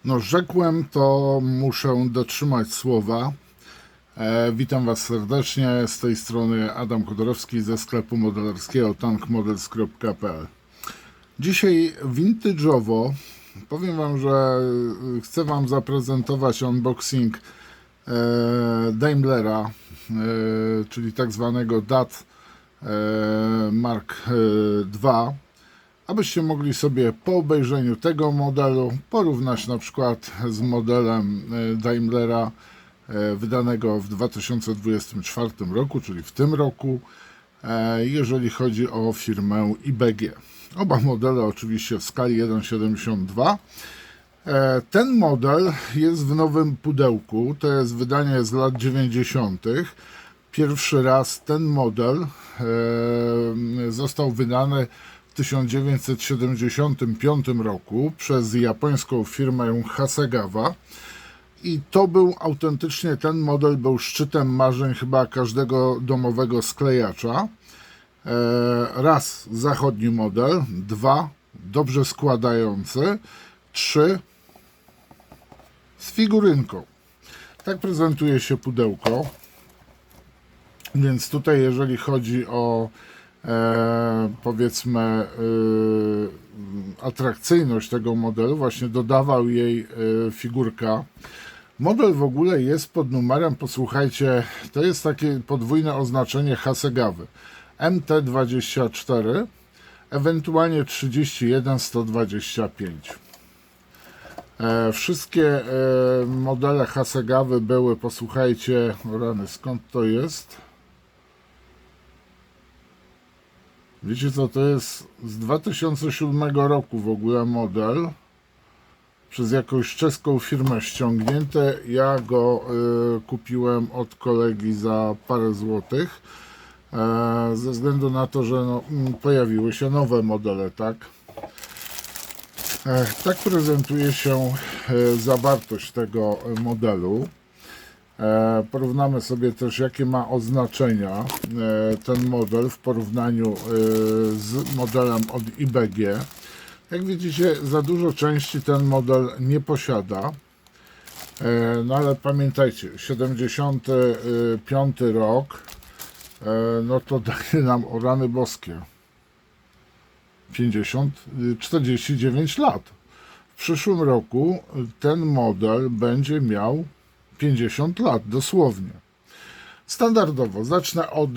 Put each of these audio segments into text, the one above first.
No, rzekłem, to muszę dotrzymać słowa. Witam Was serdecznie. Z tej strony Adam Chodorowski ze sklepu modelarskiego tankmodels.pl. Dzisiaj vintage'owo powiem Wam, że chcę Wam zaprezentować unboxing Daimlera, czyli tak zwanego DAT Mark II, abyście mogli sobie po obejrzeniu tego modelu porównać na przykład z modelem Daimlera wydanego w 2024 roku, czyli w tym roku, jeżeli chodzi o firmę IBG. Oba modele oczywiście w skali 1,72. Ten model jest w nowym pudełku, to jest wydanie z lat 90. Pierwszy raz ten model został wydany w 1975 roku przez japońską firmę Hasegawa i to był autentycznie, ten model był szczytem marzeń chyba każdego domowego sklejacza. Raz zachodni model, dwa dobrze składający, trzy z figurynką. Tak prezentuje się pudełko. Więc tutaj, jeżeli chodzi o powiedzmy atrakcyjność tego modelu, właśnie dodawał jej figurka. Model w ogóle jest pod numerem, posłuchajcie, to jest takie podwójne oznaczenie Hasegawy. MT24, ewentualnie 31125. Wszystkie modele Hasegawy były, posłuchajcie, rany, skąd to jest? Wiecie co, to jest z 2007 roku w ogóle model, przez jakąś czeską firmę ściągnięte. Ja go kupiłem od kolegi za parę złotych, ze względu na to, że no, pojawiły się nowe modele, tak? Tak prezentuje się zawartość tego modelu. Porównamy sobie też, jakie ma oznaczenia ten model w porównaniu z modelem od IBG. Jak widzicie, za dużo części ten model nie posiada. No ale pamiętajcie, 75 rok, no to daje nam, o rany boskie, 49 lat. W przyszłym roku ten model będzie miał 50 lat, dosłownie. Standardowo zacznę od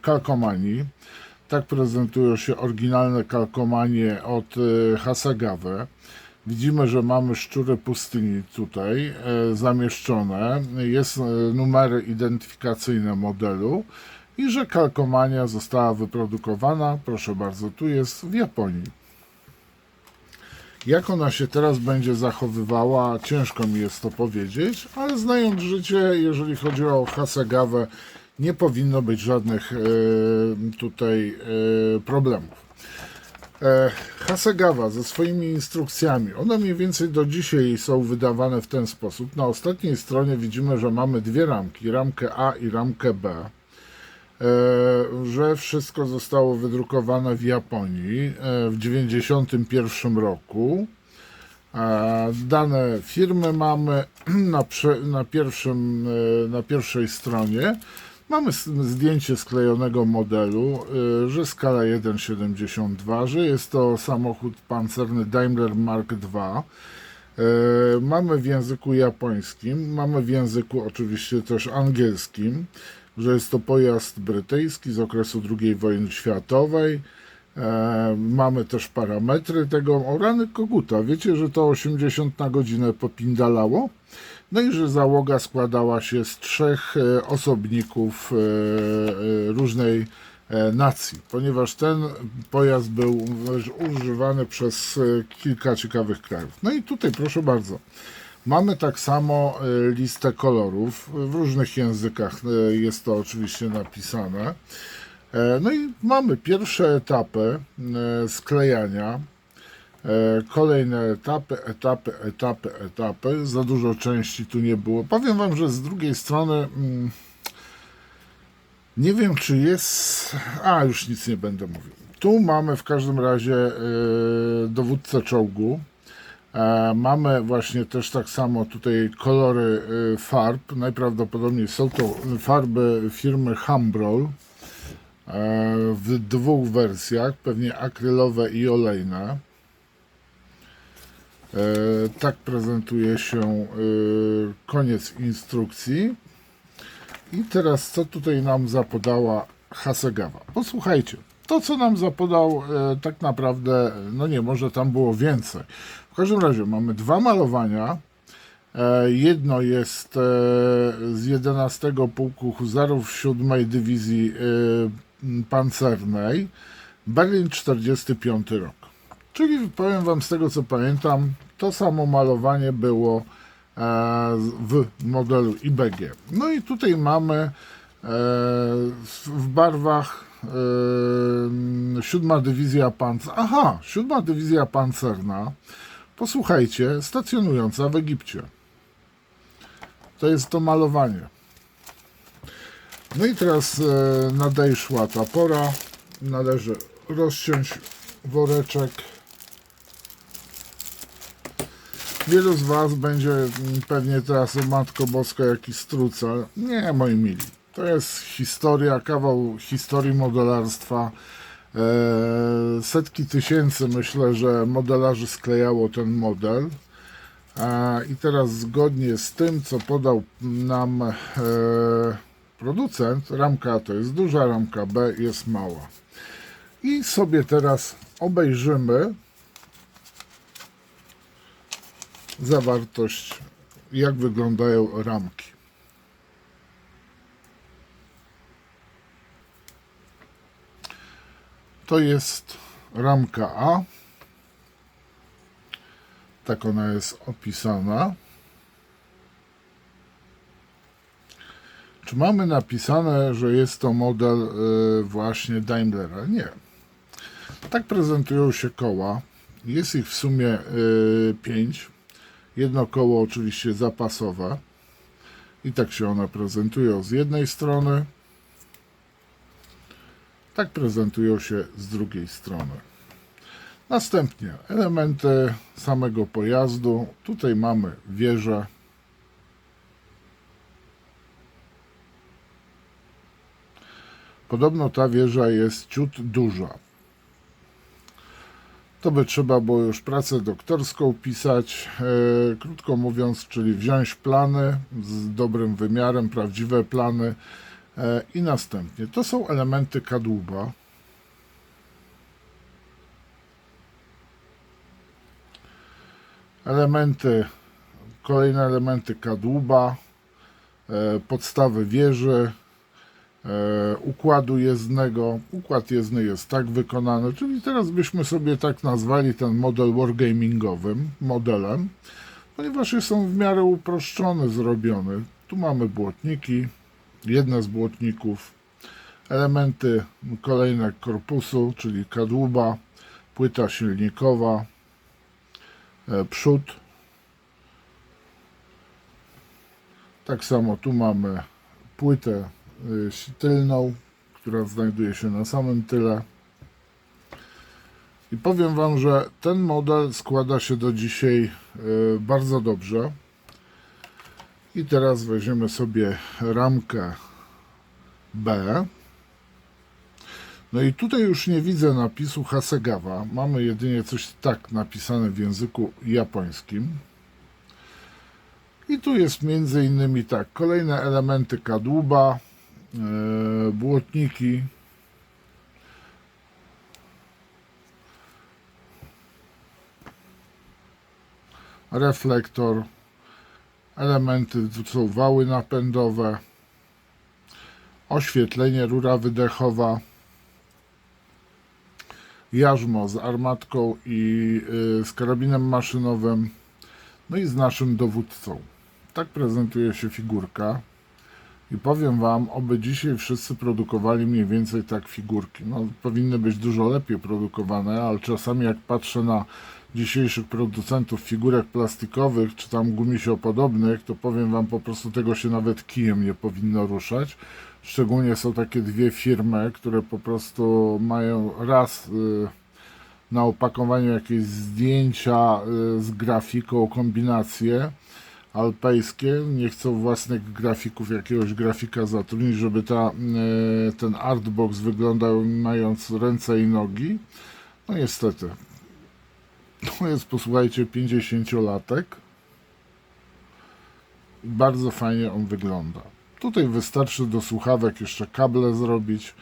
kalkomanii. Tak prezentują się oryginalne kalkomanie od Hasegawy. Widzimy, że mamy szczury pustyni tutaj zamieszczone. Jest numery identyfikacyjne modelu i że kalkomania została wyprodukowana, proszę bardzo, tu jest w Japonii. Jak ona się teraz będzie zachowywała, ciężko mi jest to powiedzieć, ale znając życie, jeżeli chodzi o Hasegawę, nie powinno być żadnych tutaj problemów. Hasegawa ze swoimi instrukcjami, one mniej więcej do dzisiaj są wydawane w ten sposób. Na ostatniej stronie widzimy, że mamy dwie ramki, ramkę A i ramkę B. Że wszystko zostało wydrukowane w Japonii w 1991 roku. Dane firmy mamy na pierwszej stronie. Mamy zdjęcie sklejonego modelu, że skala 1,72, że jest to samochód pancerny Daimler Mark II. Mamy w języku japońskim, mamy w języku oczywiście też angielskim, że jest to pojazd brytyjski z okresu II wojny światowej. Mamy też parametry tego, o rany koguta, wiecie, że to 80 na godzinę popindalało? No i że załoga składała się z trzech osobników różnej nacji, ponieważ ten pojazd był używany przez kilka ciekawych krajów. No i tutaj proszę bardzo, mamy tak samo listę kolorów, w różnych językach jest to oczywiście napisane. No i mamy pierwsze etapy sklejania, kolejne etapy. Za dużo części tu nie było. Powiem Wam, że z drugiej strony nie wiem, czy jest... już nic nie będę mówił. Tu mamy w każdym razie dowódcę czołgu. Mamy właśnie też tak samo tutaj kolory farb. Najprawdopodobniej są to farby firmy Humbrol w dwóch wersjach, pewnie akrylowe i olejne. Tak prezentuje się koniec instrukcji. I teraz co tutaj nam zapodała Hasegawa? Posłuchajcie, to co nam zapodał tak naprawdę, no nie, może tam było więcej. W każdym razie mamy dwa malowania. Jedno jest z 11 Pułku Huzarów 7 Dywizji Pancernej, Berlin 45 rok. Czyli powiem wam z tego co pamiętam, to samo malowanie było w modelu IBG. No i tutaj mamy w barwach 7 Dywizja Pancerna. Aha, 7 Dywizja Pancerna, posłuchajcie, stacjonująca w Egipcie. To jest to malowanie. No i teraz nadeszła ta pora. Należy rozciąć woreczek. Wielu z was będzie pewnie teraz, o Matko Boska, jakiś strucel. Nie, moi mili. To jest historia, kawał historii modelarstwa. Setki tysięcy, myślę, że modelarzy sklejało ten model. I teraz zgodnie z tym, co podał nam producent, ramka to jest duża, ramka B jest mała. I sobie teraz obejrzymy zawartość, jak wyglądają ramki. To jest ramka A. Tak ona jest opisana. Czy mamy napisane, że jest to model właśnie Daimlera? Nie. Tak prezentują się koła. Jest ich w sumie 5. Jedno koło oczywiście zapasowe. I tak się one prezentują z jednej strony. Tak prezentują się z drugiej strony. Następnie elementy samego pojazdu. Tutaj mamy wieżę. Podobno ta wieża jest ciut duża. To by trzeba było już pracę doktorską pisać, krótko mówiąc, czyli wziąć plany z dobrym wymiarem, prawdziwe plany i następnie. To są elementy kadłuba. Kolejne elementy kadłuba, podstawy wieży, układu jezdnego. Układ jezdny jest tak wykonany, czyli teraz byśmy sobie tak nazwali ten model wargamingowym modelem, ponieważ jest on w miarę uproszczony, zrobiony. Tu mamy błotniki, jedne z błotników, elementy kolejne korpusu, czyli kadłuba, płyta silnikowa, przód. Tak samo tu mamy płytę tylną, która znajduje się na samym tyle. I powiem wam, że ten model składa się do dzisiaj bardzo dobrze. I teraz weźmiemy sobie ramkę B. No i tutaj już nie widzę napisu Hasegawa. Mamy jedynie coś tak napisane w języku japońskim. I tu jest między innymi tak, kolejne elementy kadłuba, błotniki, reflektor, elementy, tu są wały napędowe, oświetlenie, rura wydechowa, jarzmo z armatką i z karabinem maszynowym, no i z naszym dowódcą. Tak prezentuje się figurka. I powiem wam, oby dzisiaj wszyscy produkowali mniej więcej tak figurki. No, powinny być dużo lepiej produkowane, ale czasami jak patrzę na dzisiejszych producentów figurek plastikowych, czy tam gumisio-podobnych, to powiem wam, po prostu tego się nawet kijem nie powinno ruszać. Szczególnie są takie dwie firmy, które po prostu mają raz na opakowaniu jakieś zdjęcia z grafiką, kombinacje alpejskie. Nie chcą własnych grafików, jakiegoś grafika zatrudnić, żeby ten artbox wyglądał mając ręce i nogi. No niestety. To jest, posłuchajcie, 50-latek. Bardzo fajnie on wygląda. Tutaj wystarczy do słuchawek jeszcze kable zrobić.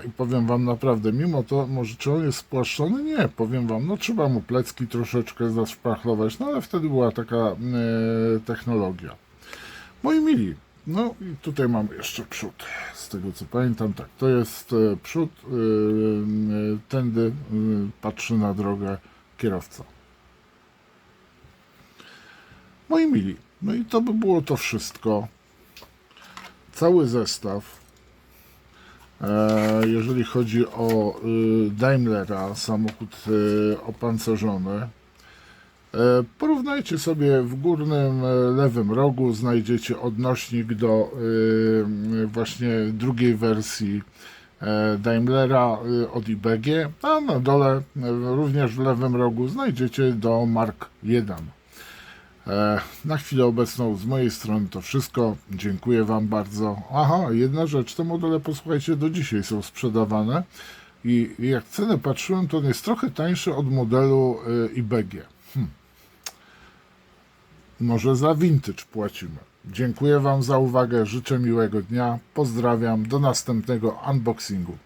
I powiem wam naprawdę, mimo to, może czy on jest spłaszczony? Nie, powiem wam, no trzeba mu plecki troszeczkę zaszpachlować, no ale wtedy była taka technologia. Moi mili, no i tutaj mamy jeszcze przód, z tego co pamiętam, tak, to jest przód, tędy patrzy na drogę kierowca. Moi mili, no i to by było to wszystko, cały zestaw. Jeżeli chodzi o Daimlera, samochód opancerzony, porównajcie sobie w górnym lewym rogu, znajdziecie odnośnik do właśnie drugiej wersji Daimlera od IBG, a na dole również w lewym rogu znajdziecie do Mark 1. Na chwilę obecną z mojej strony to wszystko. Dziękuję wam bardzo. Aha, jedna rzecz, te modele, posłuchajcie, do dzisiaj są sprzedawane i jak cenę patrzyłem, to on jest trochę tańszy od modelu IBG. Może za vintage płacimy. Dziękuję wam za uwagę, życzę miłego dnia, pozdrawiam, do następnego unboxingu.